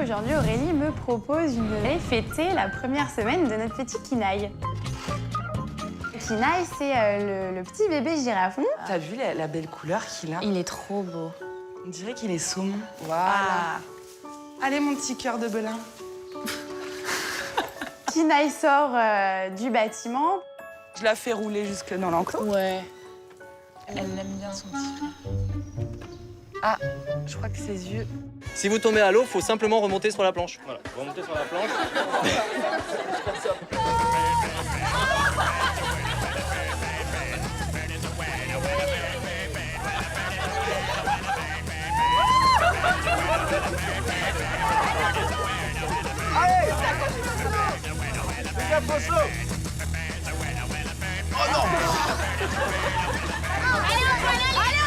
Aujourd'hui, Aurélie me propose d'aller fêter la première semaine de notre petit Kinaï. Kinaï, c'est le petit bébé girafon. T'as vu la belle couleur qu'il a? Il est trop beau. On dirait qu'il est saumon. Voilà. Allez, mon petit cœur de Belin. Kinaï sort du bâtiment. Je la fais rouler jusque dans l'enclos. Ouais. Elle aime bien son petit frère. Ah, je crois que ses yeux... Si vous tombez à l'eau, faut simplement remonter sur la planche. Voilà, vous remontez sur la planche. Allez! Les gars, faut chaud! Oh non!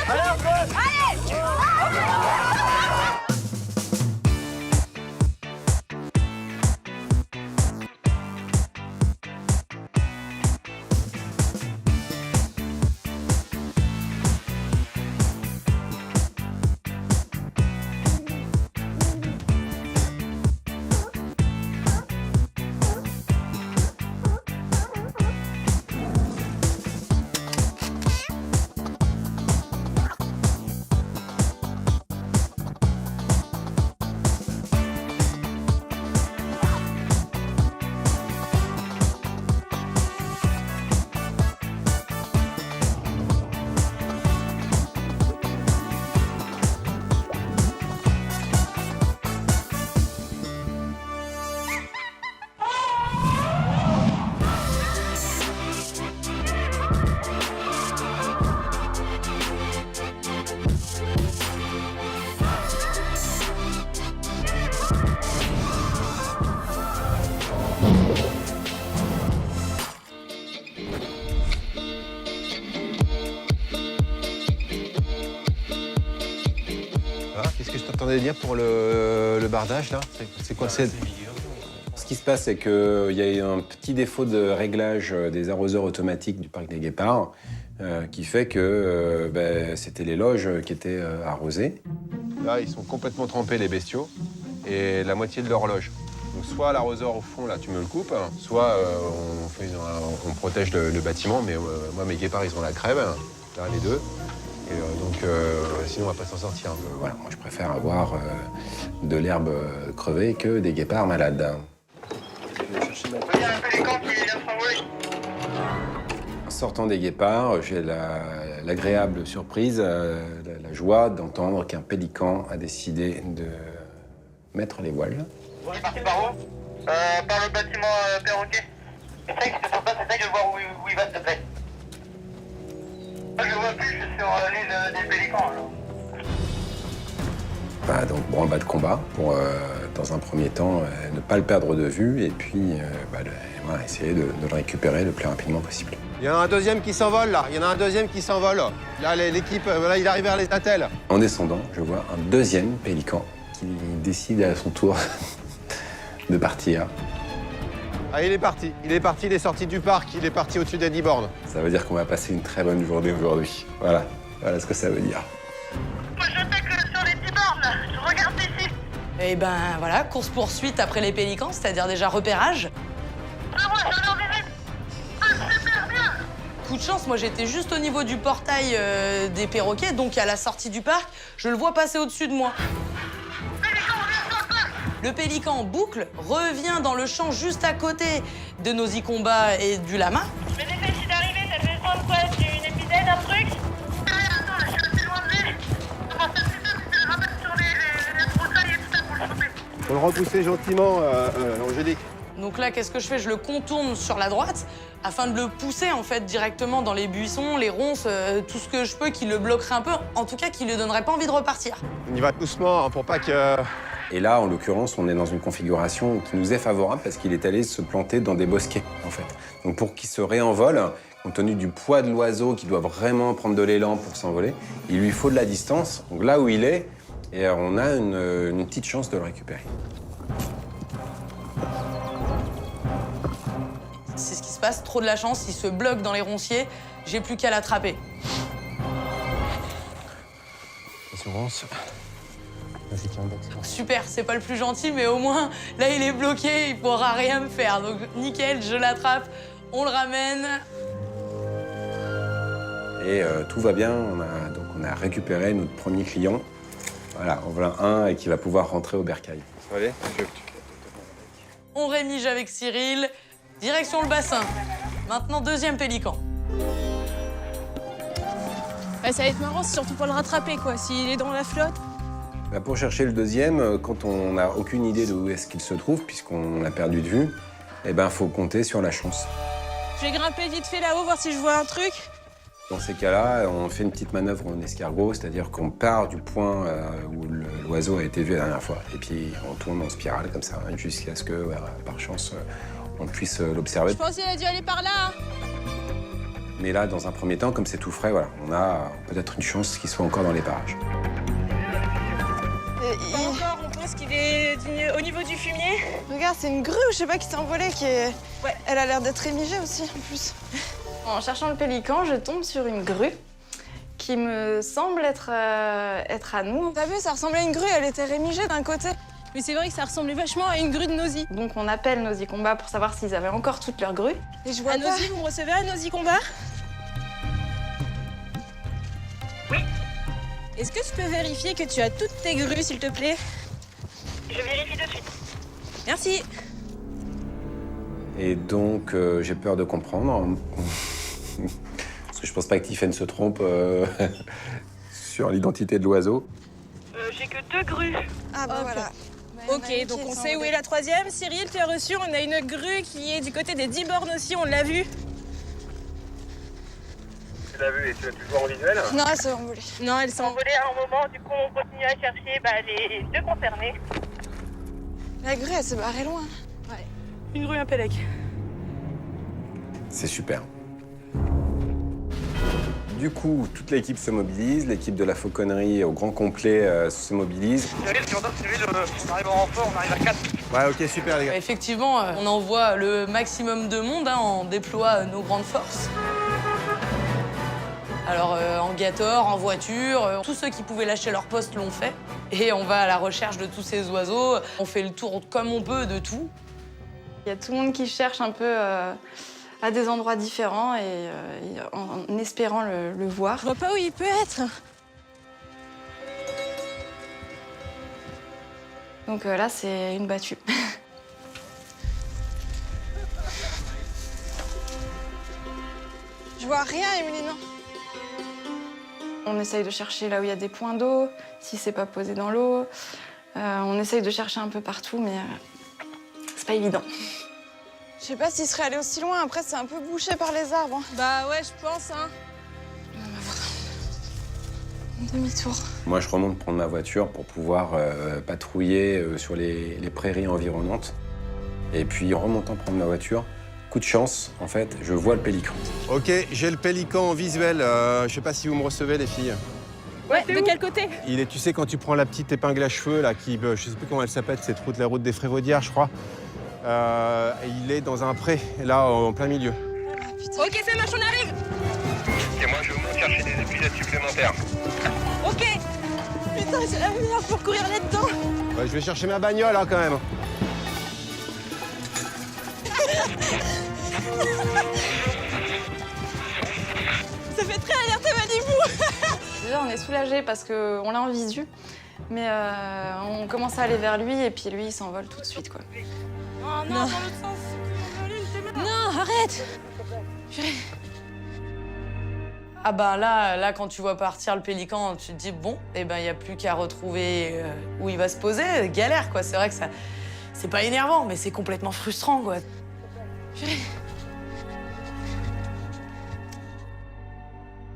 Allez, Antoine! Qu'est-ce que je t'entendais dire pour le bardage, là? C'est quoi c'est... Ce qui se passe, c'est qu'il y a eu un petit défaut de réglage des arroseurs automatiques du parc des Guépards qui fait que c'était les loges qui étaient arrosées. Là, ils sont complètement trempés, les bestiaux, et la moitié de l'horloge. Donc soit l'arroseur au fond, là, tu me le coupes, soit on protège le bâtiment, mais moi, mes Guépards, ils ont la crève, là, les deux. Et sinon, on va pas s'en sortir. Voilà, moi, je préfère avoir de l'herbe crevée que des guépards malades. En sortant des guépards, j'ai l'agréable surprise, la joie d'entendre qu'un pélican a décidé de mettre les voiles. On est parti par où? Par le bâtiment perroquet. Essaye de voir où il va, s'il te plaît. Je le vois plus, je suis sur l'île des Pélicans. Donc branle-bas de combat pour, dans un premier temps, ne pas le perdre de vue et puis essayer de le récupérer le plus rapidement possible. Il y en a un deuxième qui s'envole, là. Il y en a un deuxième qui s'envole. Là, l'équipe, voilà, il arrive vers les attelles. En descendant, je vois un deuxième pélican qui décide à son tour de partir. Ah, il est parti, il est sorti du parc, il est parti au-dessus d'Eddie Born. Ça veut dire qu'on va passer une très bonne journée aujourd'hui. Voilà ce que ça veut dire. Moi, j'attaque sur les 10 bornes. Je regarde ici. Et ben voilà, course-poursuite après les pélicans, c'est-à-dire déjà repérage. Ah, moi, j'en ai visite. Super bien. Coup de chance, moi j'étais juste au niveau du portail des perroquets, donc à la sortie du parc, je le vois passer au-dessus de moi. Le pélican en boucle revient dans le champ juste à côté de nos Icomba et du lama. Mais dépêche d'arriver, ça fait prendre quoi? C'est une épidème, un truc? Attends, je suis assez loin de lui. On va faire plus tard, c'est le rabattre sur les broussailles et tout ça pour le choper. Faut le repousser gentiment, Angélique. Donc là, qu'est-ce que je fais? Je le contourne sur la droite afin de le pousser en fait directement dans les buissons, les ronces, tout ce que je peux qui le bloquerait un peu, en tout cas qui lui donnerait pas envie de repartir. On y va doucement hein, pour pas que... Et là, en l'occurrence, on est dans une configuration qui nous est favorable parce qu'il est allé se planter dans des bosquets, en fait. Donc pour qu'il se réenvole, compte tenu du poids de l'oiseau qui doit vraiment prendre de l'élan pour s'envoler, il lui faut de la distance. Donc là où il est, et on a une petite chance de le récupérer. C'est ce qui se passe, trop de la chance, il se bloque dans les ronciers, j'ai plus qu'à l'attraper. Assurance. Super, c'est pas le plus gentil, mais au moins, là, il est bloqué, il pourra rien me faire. Donc, nickel, je l'attrape, on le ramène. Et tout va bien, on a récupéré notre premier client. Voilà, en voilà un et qui va pouvoir rentrer au bercail. Allez, On rémige avec Cyril, direction le bassin. Maintenant, deuxième pélican. Ouais, ça va être marrant, c'est surtout pour le rattraper, quoi, s'il est dans la flotte. Bah, pour chercher le deuxième, quand on n'a aucune idée de où est-ce qu'il se trouve, puisqu'on l'a perdu de vue, eh ben, faut compter sur la chance. Je vais grimper vite fait là-haut, voir si je vois un truc. Dans ces cas-là, on fait une petite manœuvre en escargot, c'est-à-dire qu'on part du point où l'oiseau a été vu la dernière fois. Et puis on tourne en spirale comme ça, jusqu'à ce que, par chance, on puisse l'observer. Je pensais qu'il a dû aller par là. Hein. Mais là, dans un premier temps, comme c'est tout frais, voilà, on a peut-être une chance qu'il soit encore dans les parages. Pas encore, on pense qu'il est au niveau du fumier. Regarde, c'est une grue, je sais pas, qui s'est envolée, qui est... Ouais. Elle a l'air d'être émigée aussi, en plus. En cherchant le pélican, je tombe sur une grue qui me semble être à nous. T'as vu, ça ressemblait à une grue, elle était rémigée d'un côté. Mais c'est vrai que ça ressemblait vachement à une grue de Nosy. Donc on appelle Nosy Combat pour savoir s'ils avaient encore toutes leurs grues. Et je vois À pas. Nosy, vous me recevez à Nosy Combat? Oui. Est-ce que tu peux vérifier que tu as toutes tes grues, s'il te plaît? Je vérifie de suite. Merci. Et donc, j'ai peur de comprendre. Parce que je pense pas que Tiffen se trompe sur l'identité de l'oiseau. J'ai que 2 grues. Ah bah Ok. voilà. Ok, donc on sait où est la troisième. Cyril, tu as reçu, on a une grue qui est du côté des 10 bornes aussi, on l'a vue. Tu l'as vu et tu l'as pu voir en visuel? Non, elle s'est envolée. Non, elle s'en... Envolé à un moment, du coup on continue à chercher les 2 concernés. La grue, elle s'est barrée loin. Une grue, un pélec. C'est super. Du coup, toute l'équipe se mobilise, l'équipe de la fauconnerie au grand complet se mobilise. Cyril, on arrive en renfort, on arrive à 4. Ouais, ok, super, les gars. Effectivement, on envoie le maximum de monde, hein, on déploie nos grandes forces. Alors, en Gator, en voiture, tous ceux qui pouvaient lâcher leur poste l'ont fait. Et on va à la recherche de tous ces oiseaux. On fait le tour comme on peut de tout. Il y a tout le monde qui cherche un peu à des endroits différents et en espérant le voir. Je vois pas où il peut être. Donc là, c'est une battue. Je vois rien, Émilie, non. On essaye de chercher là où il y a des points d'eau, si c'est pas posé dans l'eau. On essaye de chercher un peu partout, mais c'est pas évident. Je sais pas s'il serait allé aussi loin. Après, c'est un peu bouché par les arbres. Hein. Bah ouais, je pense, hein. Demi-tour. Moi, je remonte prendre ma voiture pour pouvoir patrouiller sur les prairies environnantes. Et puis, en remontant prendre ma voiture, coup de chance, en fait, je vois le pélican. Ok, j'ai le pélican en visuel. Je sais pas si vous me recevez, les filles. Ouais, de quel côté? Il est, tu sais, quand tu prends la petite épingle à cheveux, là, qui, je sais plus comment elle s'appelle, cette route, la route des Frévaudières, je crois. Il est dans un pré, là, en plein milieu. Ok, ça marche, on arrive. Et moi je vais chercher des épisodes supplémentaires. Ok. Putain, c'est la meilleure pour courir là-dedans. Ouais, je vais chercher ma bagnole, hein, quand même. Ça fait très alerte à Malibu. Déjà, on est soulagés parce qu'on l'a en visu, mais on commence à aller vers lui et puis lui, il s'envole tout de suite, quoi. Oh non, dans l'autre sens. Non, arrête. Ah bah là, quand tu vois partir le pélican, tu te dis bon, eh ben il y a plus qu'à retrouver où il va se poser. Galère, quoi. C'est vrai que ça, c'est pas énervant, mais c'est complètement frustrant, quoi.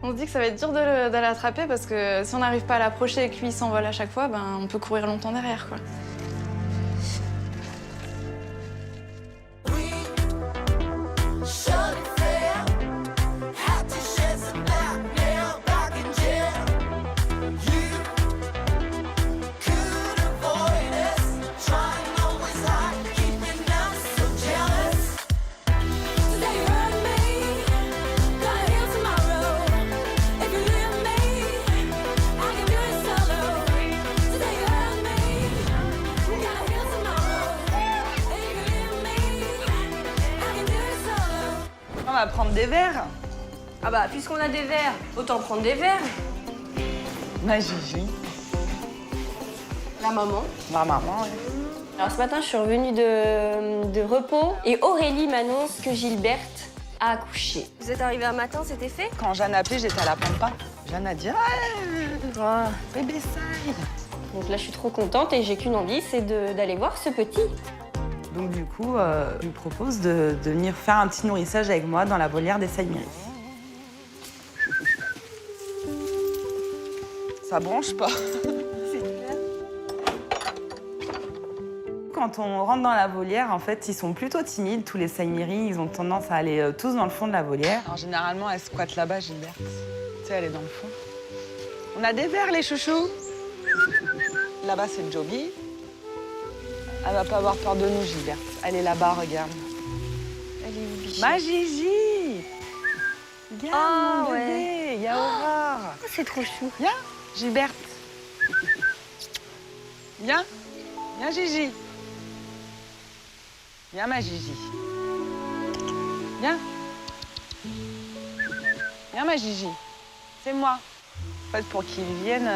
On se dit que ça va être dur de l'attraper parce que si on n'arrive pas à l'approcher et que lui il s'envole à chaque fois, ben on peut courir longtemps derrière, quoi. va prendre des verres. Ah bah, puisqu'on a des verres, autant prendre des verres. Ma Gigi. La maman. Ma maman, ouais. Alors ce matin, je suis revenue de repos et Aurélie m'annonce que Gilberte a accouché. Vous êtes arrivée un matin, c'était fait? Quand Jeanne a appelé, j'étais à la pampa. Jeanne a dit Ah. bébé side. Donc là, je suis trop contente et j'ai qu'une envie, c'est d'aller voir ce petit. Donc du coup, je lui propose de venir faire un petit nourrissage avec moi dans la volière des Saïmiris. Ça branche pas. Quand on rentre dans la volière, en fait, ils sont plutôt timides, tous les Saïmiris. Ils ont tendance à aller tous dans le fond de la volière. Alors, généralement, elle squatte là-bas, Gilberte. Tu sais, elle est dans le fond. On a des verres, les chouchous. Là-bas, c'est Joby. Elle va pas avoir peur de nous, Gilberte. Elle est là-bas, regarde. Elle est où, bichette? Ma Gigi! Viens, Ah, mon bébé, ouais. il y a Aurore. Oh, c'est trop chou. Viens, Gilberte. Viens. Viens, Gigi. Viens, ma Gigi. Viens. Viens, ma Gigi. C'est moi. En fait, pour qu'ils viennent,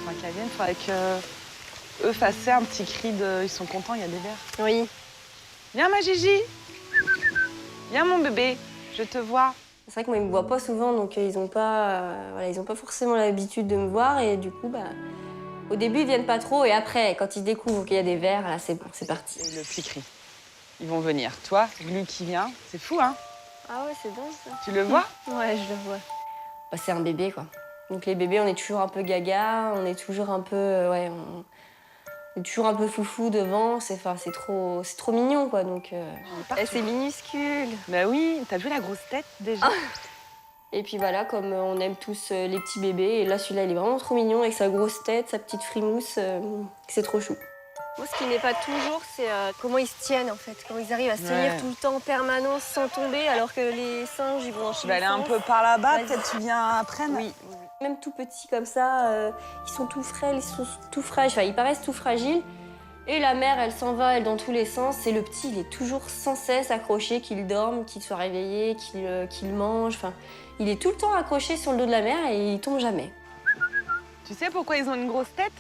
il faudrait que eux fassent un petit cri de... Ils sont contents, il y a des verres. Oui. Viens, ma Gigi. Viens, mon bébé. Je te vois. C'est vrai que moi, ils me voient pas souvent, donc ils ont pas forcément l'habitude de me voir. Et du coup, au début, ils viennent pas trop. Et après, quand ils découvrent qu'il y a des verres, là, c'est bon, c'est parti. Et le petit cri. Ils vont venir. Toi, Glu qui vient. C'est fou, hein? Ah ouais, c'est dingue, ça. Tu le vois? Ouais, je le vois. C'est un bébé, quoi. Donc les bébés, on est toujours un peu gaga, on est toujours un peu... on est toujours un peu foufou devant. C'est trop mignon, quoi. Donc, c'est minuscule. Bah oui, t'as vu la grosse tête, déjà? Et puis voilà, comme on aime tous les petits bébés, et là, celui-là, il est vraiment trop mignon, avec sa grosse tête, sa petite frimousse, c'est trop chou. Moi, ce qui n'est pas toujours, c'est comment ils se tiennent, en fait. Comment ils arrivent à se tenir tout le temps en permanence, sans tomber, alors que les singes, ils vont dans Tu vas aller un peu par là-bas, Vas-y. peut-être tu viens après? Oui. Même tout petits comme ça, ils sont tout frêles, ils sont tout fragiles, enfin, ils paraissent tout fragiles. Et la mère, elle s'en va, elle, dans tous les sens. Et le petit, il est toujours sans cesse accroché, qu'il dorme, qu'il soit réveillé, qu'il mange. Enfin, il est tout le temps accroché sur le dos de la mère et il tombe jamais. Tu sais pourquoi ils ont une grosse tête?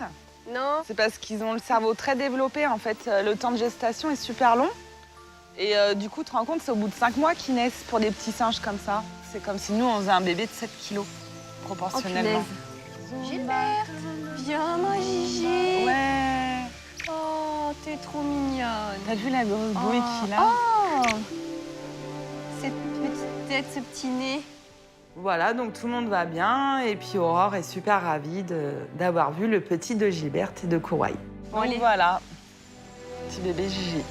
Non. C'est parce qu'ils ont le cerveau très développé, en fait. Le temps de gestation est super long. Et du coup, tu te rends compte, c'est au bout de 5 mois qu'ils naissent pour des petits singes comme ça. C'est comme si nous, on faisait un bébé de 7 kilos, proportionnellement. Oh, Gilberte, viens, ma Gigi. Ouais. Oh, t'es trop mignonne. T'as vu la grosse bouille qu'il a? Oh, cette petite tête, ce petit nez. Voilà, donc tout le monde va bien. Et puis Aurore est super ravie d'avoir vu le petit de Gilberte et de Kouaï. Bon, allez. Voilà, petit bébé Gigi.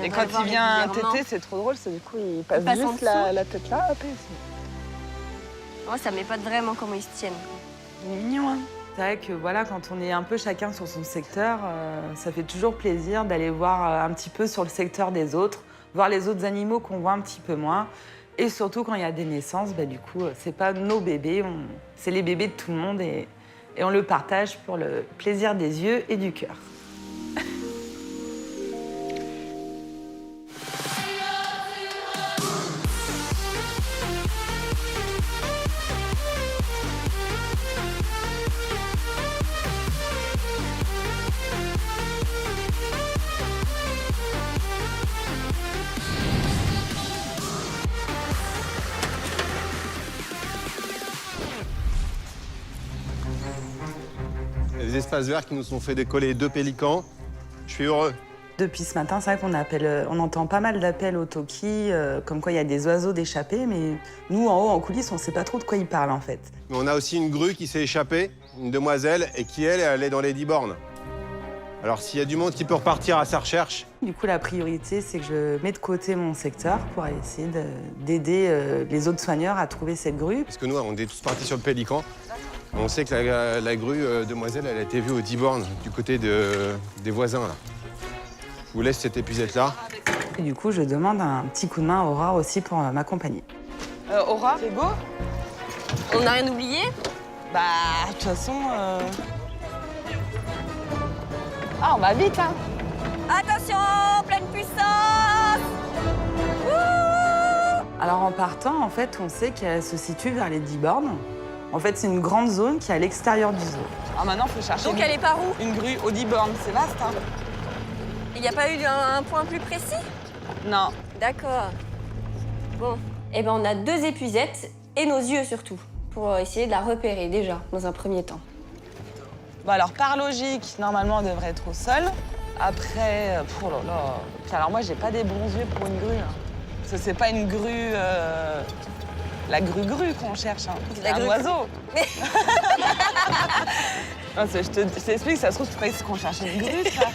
Et quand il vient téter, c'est trop drôle, c'est du coup, il passe en juste dessous. la tête là, hop, et Moi, ça m'épate vraiment comment ils se tiennent. c'est mignon, hein. C'est vrai que voilà, quand on est un peu chacun sur son secteur, ça fait toujours plaisir d'aller voir un petit peu sur le secteur des autres, voir les autres animaux qu'on voit un petit peu moins. Et surtout quand il y a des naissances, du coup, c'est pas nos bébés, c'est les bébés de tout le monde et on le partage pour le plaisir des yeux et du cœur. Les espaces verts qui nous ont fait décoller 2 pélicans. Je suis heureux. Depuis ce matin, c'est vrai on entend pas mal d'appels au Toki, comme quoi il y a des oiseaux d'échappée, mais nous, en haut, en coulisses, on sait pas trop de quoi ils parlent, en fait. Mais on a aussi une grue qui s'est échappée, une demoiselle, et qui, elle est dans les 10 bornes. Alors s'il y a du monde qui peut repartir à sa recherche... Du coup, la priorité, c'est que je mets de côté mon secteur pour essayer d'aider les autres soigneurs à trouver cette grue. Parce que nous, on est tous partis sur le pélican. On sait que la grue demoiselle, elle a été vue aux 10 bornes, du côté des voisins, là. Je vous laisse cette épuisette-là. Et du coup, je demande un petit coup de main à Aurore aussi pour m'accompagner. Aurore, c'est beau? On n'a rien oublié? Bah, de toute façon... Ah, on va vite, hein. Attention, pleine puissance. Wouh! Alors en partant, en fait, on sait qu'elle se situe vers les 10 bornes. En fait, c'est une grande zone qui est à l'extérieur du zoo. Alors maintenant, il faut chercher Donc elle est par où? une grue aux 10 bornes. C'est vaste, hein? Il n'y a pas eu un point plus précis? Non. D'accord. Bon. Eh ben, on a 2 épuisettes et nos yeux surtout, pour essayer de la repérer déjà, dans un premier temps. Bon, alors, par logique, normalement, elle devrait être au sol. Après, oh là là. Puis alors moi, j'ai pas des bons yeux pour une grue. Hein. Parce que c'est pas une grue... La grue qu'on cherche, hein. C'est un oiseau. Non, je t'explique, ça se trouve, c'est pas qu'on cherche une grue, ça.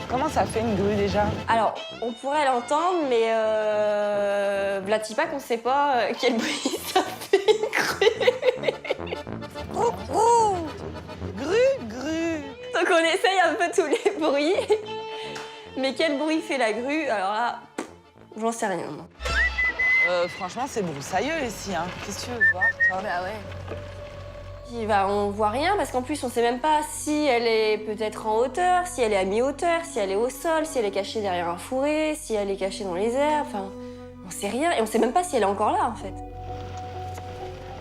Comment ça fait une grue, déjà? Alors, on pourrait l'entendre, mais Vlatipak, on sait pas quel bruit ça fait une grue. Grue. Donc on essaye un peu tous les bruits. Mais quel bruit fait la grue? Alors là, j'en sais rien. Moi. Franchement, c'est broussailleux ici, hein. Qu'est-ce que tu veux voir, toi? Bah ouais. On voit rien parce qu'en plus, on sait même pas si elle est peut-être en hauteur, si elle est à mi-hauteur, si elle est au sol, si elle est cachée derrière un fourré, si elle est cachée dans les airs. Enfin, on sait rien et on sait même pas si elle est encore là, en fait.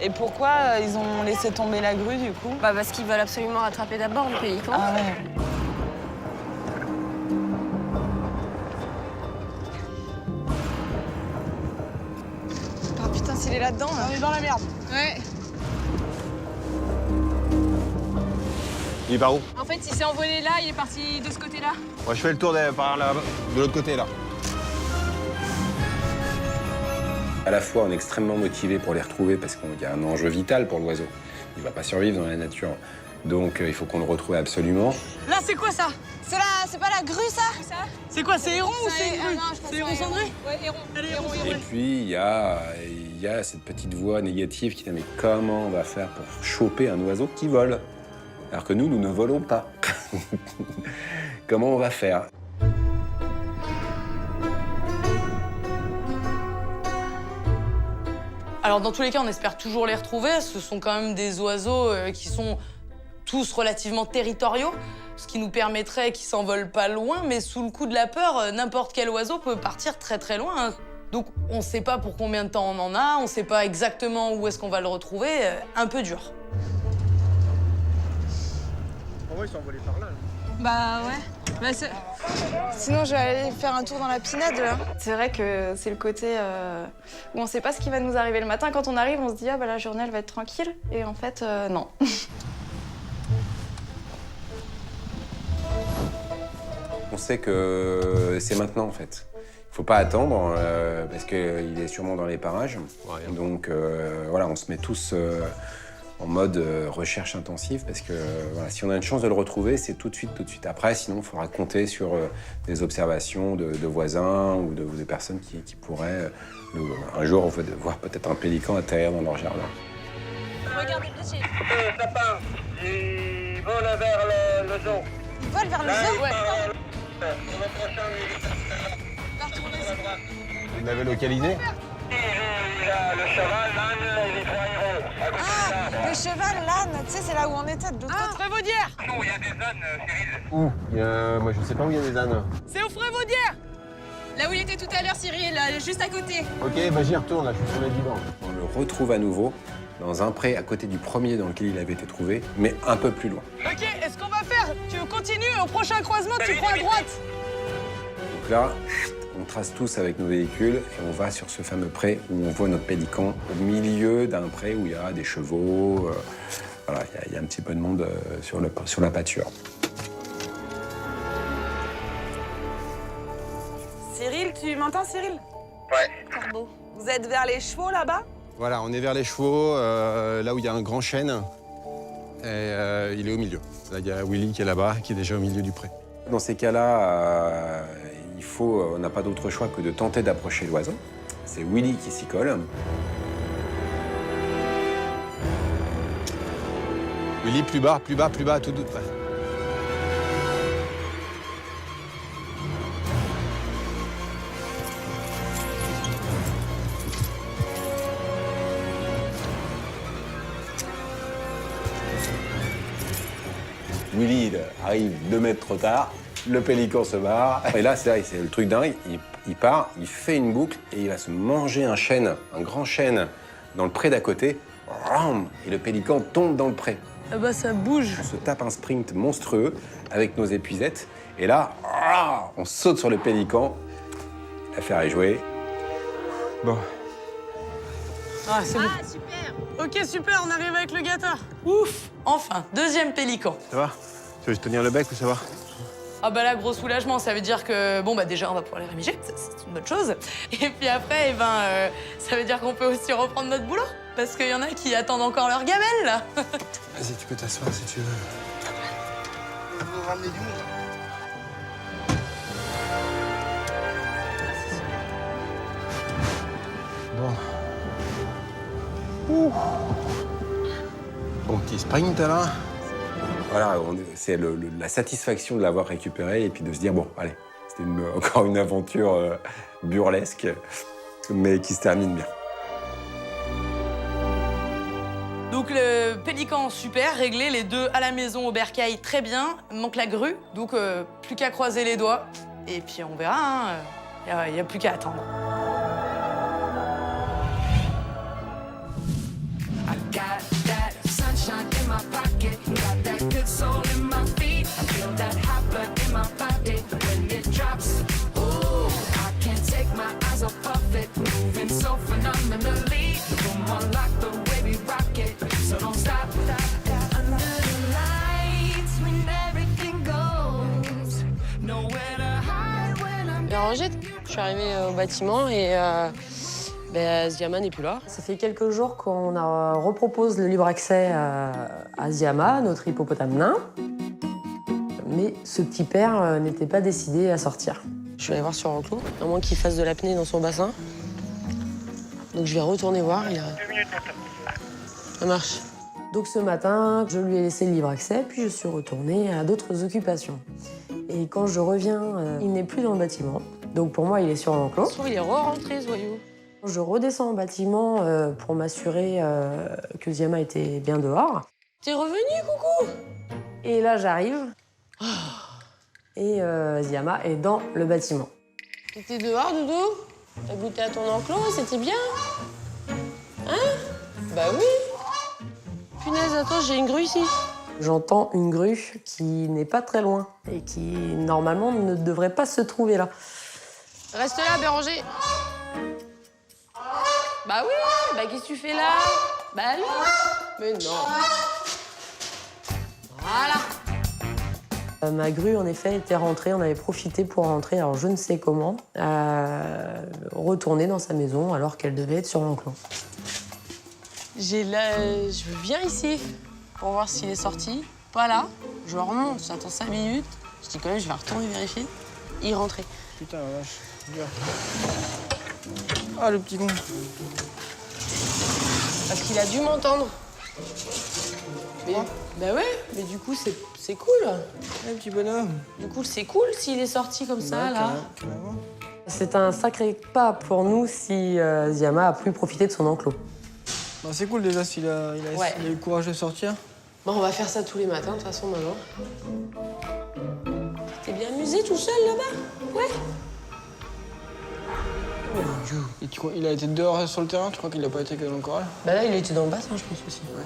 Et pourquoi ils ont laissé tomber la grue, du coup? Bah parce qu'ils veulent absolument rattraper d'abord le pélican. Ah ouais. Oh putain, s'il est là-dedans, là. On est dans la merde. Ouais. Il est par où? En fait, il s'est envolé là, il est parti de ce côté-là. Moi, je fais le tour par là, de l'autre côté, là. À la fois, on est extrêmement motivé pour les retrouver parce qu'il y a un enjeu vital pour l'oiseau. Il ne va pas survivre dans la nature. Donc, il faut qu'on le retrouve absolument. Là, c'est quoi ça? C'est pas la grue, ça? C'est quoi, c'est héron ou c'est une grue? C'est héron sans grue? Ouais, héron. Et puis, il y a cette petite voix négative qui dit « Mais comment on va faire pour choper un oiseau qui vole ?» Alors que nous ne volons pas. Comment on va faire? Alors, dans tous les cas, on espère toujours les retrouver. Ce sont quand même des oiseaux qui sont tous relativement territoriaux, ce qui nous permettrait qu'ils s'envolent pas loin, mais sous le coup de la peur, n'importe quel oiseau peut partir très très loin. Donc, on sait pas pour combien de temps on en a, on sait pas exactement où est-ce qu'on va le retrouver, un peu dur. En vrai, ils sont envolés par là. Bah ouais. Bah, sinon, je vais aller faire un tour dans la pinade, là. C'est vrai que c'est le côté où on sait pas ce qui va nous arriver le matin. Quand on arrive, on se dit « Ah bah la journée, elle va être tranquille ». Et en fait, non. On sait que c'est maintenant, en fait. Il ne faut pas attendre, parce qu'il est sûrement dans les parages. Ouais. Donc, voilà, on se met tous en mode recherche intensive, parce que voilà, si on a une chance de le retrouver, c'est tout de suite. Après, sinon, il faudra compter sur des observations de voisins ou de personnes qui pourraient, un jour, voir peut-être un pélican atterrir dans leur jardin. Regardez, Brigitte. Sapin, il vole vers le zoo. Il vole vers le zoo? Ouais. Pour le prochain, Va retourner, c'est Vous l'avez localisé? il a le cheval, l'âne et les 3 héros. À côté de l'arbre. Le cheval, l'âne, tu sais, c'est là où on était, de l'autre côté. Frévaudière! Nous, il y a des ânes, Cyril. Où? Moi, je sais pas où il y a des ânes. C'est au Frévaudière! Là où il était tout à l'heure, Cyril, juste à côté. Ok, bah j'y retourne, là, je suis sur les divans. On le retrouve à nouveau dans un pré à côté du premier dans lequel il avait été trouvé, mais un peu plus loin. Ok, est-ce qu'on va faire? Tu continues, au prochain croisement, tu prends à droite. Donc là, on trace tous avec nos véhicules et on va sur ce fameux pré où on voit notre pélican au milieu d'un pré où il y a des chevaux. Voilà, il y a un petit peu de monde sur la pâture. Cyril, tu m'entends, Cyril? Ouais. Corbeau. Vous êtes vers les chevaux, là-bas? Voilà, on est vers les chevaux, là où il y a un grand chêne. Et il est au milieu. Là, il y a Willy qui est là-bas, qui est déjà au milieu du pré. Dans ces cas-là, on n'a pas d'autre choix que de tenter d'approcher l'oiseau. C'est Willy qui s'y colle. Willy, plus bas, tout doux. Willy il arrive 2 mètres trop tard. Le pélican se barre. Et là, c'est le truc dingue. Il part, il fait une boucle et il va se manger un chêne, un grand chêne, dans le pré d'à côté. Et le pélican tombe dans le pré. Ah bah ça bouge. On se tape un sprint monstrueux avec nos épuisettes. Et là, on saute sur le pélican. L'affaire est jouée. Bon. Ah, c'est bon. Ah, super. Ok, super, on arrive avec le gâteau. Ouf, enfin, deuxième pélican. Ça va? Tu veux tenir le bec ou ça va? Ah bah là, gros soulagement, ça veut dire que, bon bah déjà, on va pouvoir les rémiger, c'est une bonne chose. Et puis après, ça veut dire qu'on peut aussi reprendre notre boulot. Parce qu'il y en a qui attendent encore leur gamelle, là. Vas-y, tu peux t'asseoir si tu veux. Vous ramenez du monde. Bon. Bon petit sprint, là. Voilà, c'est la satisfaction de l'avoir récupéré et puis de se dire, bon, allez, c'était encore une aventure burlesque, mais qui se termine bien. Donc le pélican, super, réglé, les deux à la maison au bercail, très bien. Manque la grue, donc plus qu'à croiser les doigts. Et puis on verra, il n'y a plus qu'à attendre. Bien rangé. Je suis arrivée au bâtiment et Ziama n'est plus là. Ça fait quelques jours qu'on repropose le libre accès à Ziama, notre hippopotame nain. Mais ce petit père n'était pas décidé à sortir. Je suis allée voir sur Enclos, à moins qu'il fasse de l'apnée dans son bassin. Donc je vais retourner voir. Ça marche. Donc ce matin, je lui ai laissé le libre accès, puis je suis retournée à d'autres occupations. Et quand je reviens, il n'est plus dans le bâtiment. Donc pour moi, il est sur l'enclos. Il est re-rentré, ce voyou. Je redescends au bâtiment pour m'assurer que Ziama était bien dehors. T'es revenu, coucou? Et là, j'arrive. Et Ziama est dans le bâtiment. T'étais dehors, Doudou? T'as goûté à ton enclos, c'était bien? Hein? Bah oui. Punaise, attends, j'ai une grue ici. J'entends une grue qui n'est pas très loin et qui, normalement, ne devrait pas se trouver là. Reste là, Béranger. Bah oui, bah qu'est-ce que tu fais là? Bah allez. Mais non. Voilà. Ma grue, en effet, était rentrée. On avait profité pour rentrer, alors je ne sais comment, retourner dans sa maison alors qu'elle devait être sur l'enclos. Je viens ici pour voir s'il est sorti. Pas là. Je remonte, j'attends 5 minutes. Je dis quand même, je vais retourner vérifier. Il rentrait. Putain, vache. Ah, le petit con. Parce qu'il a dû m'entendre. Mais, bah ouais, mais du coup, c'est cool. Le petit bonhomme. Du coup, c'est cool s'il est sorti comme ça, là. C'est un sacré pas pour nous si Ziama a pu profiter de son enclos. Bah, c'est cool déjà s'il a eu le courage de sortir. Bon, on va faire ça tous les matins, de toute façon, maintenant. T'es bien amusé tout seul, là-bas? Ouais. Oh mon Dieu. Et il a été dehors sur le terrain, tu crois qu'il n'a pas été que dans le corral? Bah là, il était dans le bassin, je pense aussi. Ouais.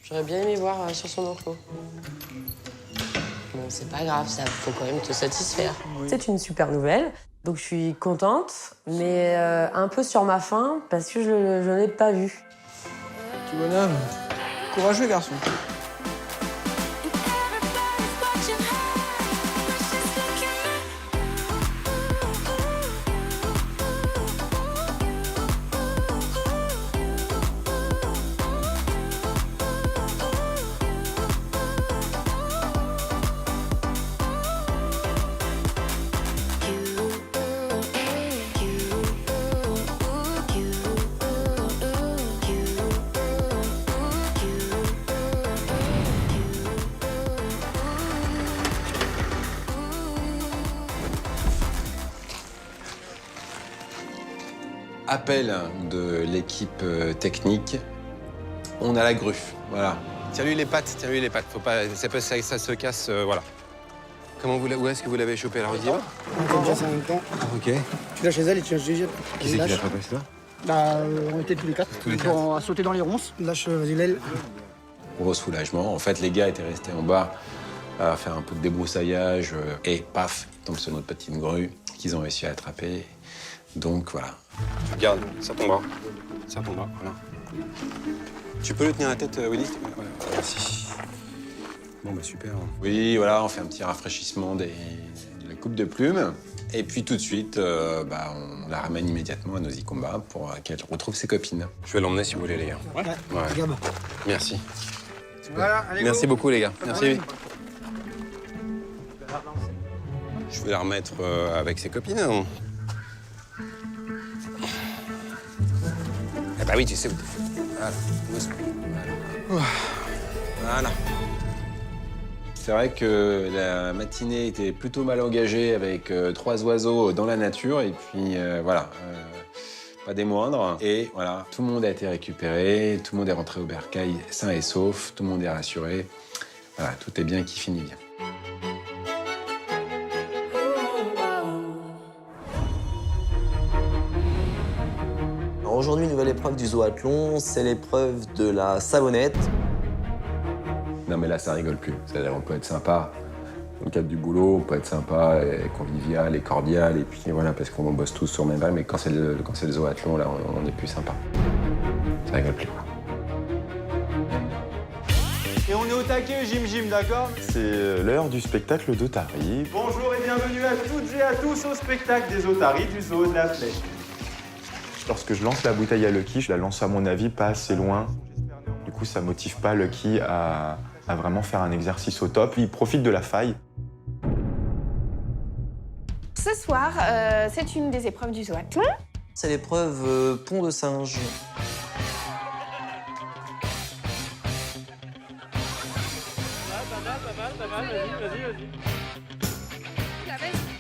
J'aurais bien aimé voir sur son enclos. Bon, c'est pas grave, ça faut quand même te satisfaire. Oui. C'est une super nouvelle. Donc je suis contente, mais un peu sur ma faim parce que je ne l'ai pas vu. Petit bonhomme. Courageux, garçon. Appel de l'équipe technique. On a la grue, voilà. Tiens-lui les pattes, Faut pas, ça se casse, voilà. Où est-ce que vous l'avez chopé? Alors, dis-moi. Déjà 5 ans. Ok. Tu l'as chez elle et tu lâches des jets. Qui c'est qui l'a attrapé, c'est toi? Bah, on était tous les 4. Tous les 4. À sauter dans les ronces. Lâche, vas-y, l'aile. Gros soulagement. En fait, les gars étaient restés en bas à faire un peu de débroussaillage et paf, ils tombent sur notre petite grue qu'ils ont réussi à attraper. Donc voilà. Regarde, ça tombera. Ça tombera, voilà. Tu peux le tenir à la tête, Willy? Ouais, merci. Bon, bah super. Oui, voilà, on fait un petit rafraîchissement de la coupe de plumes. Et puis tout de suite, on la ramène immédiatement à Nosy-Combat pour qu'elle retrouve ses copines. Je vais l'emmener si vous voulez, les gars. Ouais. Regarde. Merci. Voilà, allez, Merci beaucoup, les gars. Merci. Ouais. Je vais la remettre avec ses copines. Hein. Eh bah oui, tu sais où t'es. Voilà. Voilà. C'est vrai que la matinée était plutôt mal engagée avec 3 oiseaux dans la nature et puis pas des moindres. Et voilà, tout le monde a été récupéré, tout le monde est rentré au bercail sain et sauf, tout le monde est rassuré. Voilà, tout est bien qui finit bien. Aujourd'hui, nouvelle épreuve du zoathlon, c'est l'épreuve de la savonnette. Non mais là, ça rigole plus. C'est-à-dire, on peut être sympa dans le cadre du boulot, on peut être sympa et convivial et cordial, et puis voilà, parce qu'on bosse tous sur le même bail, mais quand c'est le zoathlon, là, on est plus sympa. Ça rigole plus, quoi. Et on est au taquet, Jim, d'accord? C'est l'heure du spectacle d'Otari. Bonjour et bienvenue à toutes et à tous au spectacle des otaries du zoo de la Flèche. Lorsque je lance la bouteille à Lucky, je la lance à mon avis pas assez loin. Du coup, ça motive pas Lucky à vraiment faire un exercice au top. Il profite de la faille. Ce soir, c'est une des épreuves du zoathlon. C'est l'épreuve pont de singe.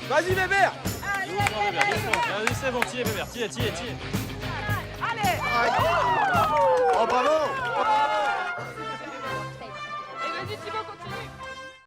Vas-y, Bébert! Vas-y, c'est bon, tiens, Bébert, tiens. Oh, bravo!